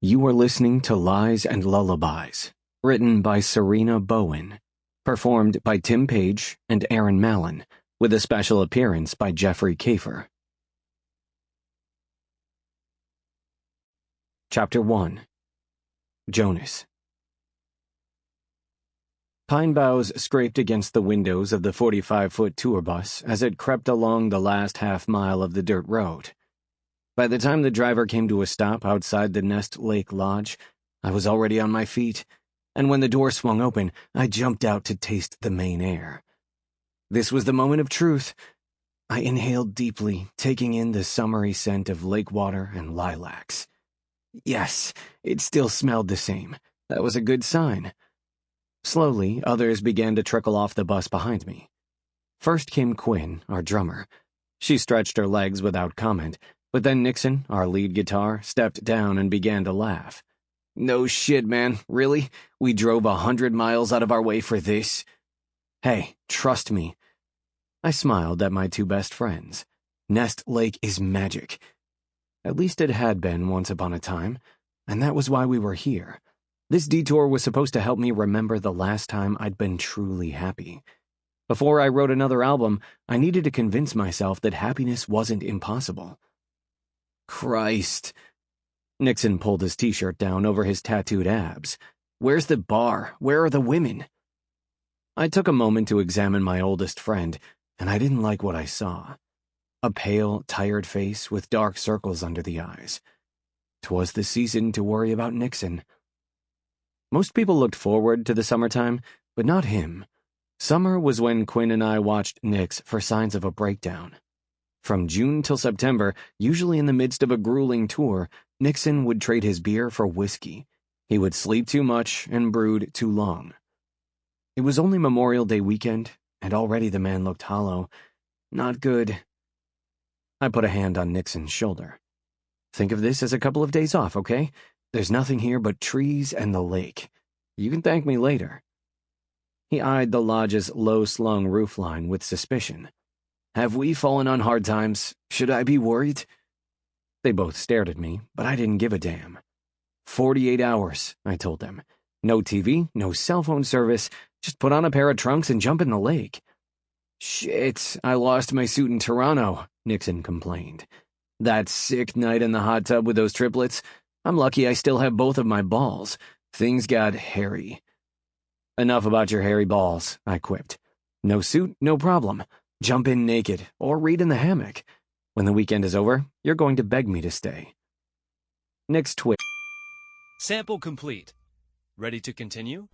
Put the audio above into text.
You are listening to Lies and Lullabies, written by Sarina Bowen, performed by Paige and Erin Mallon, with a special appearance by Jeffrey Kafer. Chapter 1. Jonas. Pine boughs scraped against the windows of the 45-foot tour bus as it crept along the last half-mile of the dirt road. By the time the driver came to a stop outside the Nest Lake Lodge, I was already on my feet, and when the door swung open, I jumped out to taste the Maine air. This was the moment of truth. I inhaled deeply, taking in the summery scent of lake water and lilacs. Yes, it still smelled the same. That was a good sign. Slowly, others began to trickle off the bus behind me. First came Quinn, our drummer. She stretched her legs without comment, but then Nixon, our lead guitar, stepped down and began to laugh. "No shit, man. Really? We drove 100 miles out of our way for this?" "Hey, trust me." I smiled at my two best friends. Nest Lake is magic. At least it had been once upon a time, and that was why we were here. This detour was supposed to help me remember the last time I'd been truly happy. Before I wrote another album, I needed to convince myself that happiness wasn't impossible. Christ. Nixon pulled his t-shirt down over his tattooed abs. "Where's the bar? Where are the women?" I took a moment to examine my oldest friend, and I didn't like what I saw. A pale, tired face with dark circles under the eyes. 'Twas the season to worry about Nixon. Most people looked forward to the summertime, but not him. Summer was when Quinn and I watched Nix for signs of a breakdown. From June till September, usually in the midst of a grueling tour, Nixon would trade his beer for whiskey. He would sleep too much and brood too long. It was only Memorial Day weekend, and already the man looked hollow. Not good. I put a hand on Nixon's shoulder. "Think of this as a couple of days off, okay? There's nothing here but trees and the lake. You can thank me later." He eyed the lodge's low-slung roofline with suspicion. "Have we fallen on hard times? Should I be worried?" They both stared at me, but I didn't give a damn. 48 hours, I told them. No TV, no cell phone service, just put on a pair of trunks and jump in the lake. "Shit, I lost my suit in Toronto," Nixon complained. "That sick night in the hot tub with those triplets. I'm lucky I still have both of my balls. Things got hairy." "Enough about your hairy balls," I quipped. "No suit, no problem. Jump in naked, or read in the hammock. When the weekend is over, you're going to beg me to stay." Nix twitched. Sample complete. Ready to continue?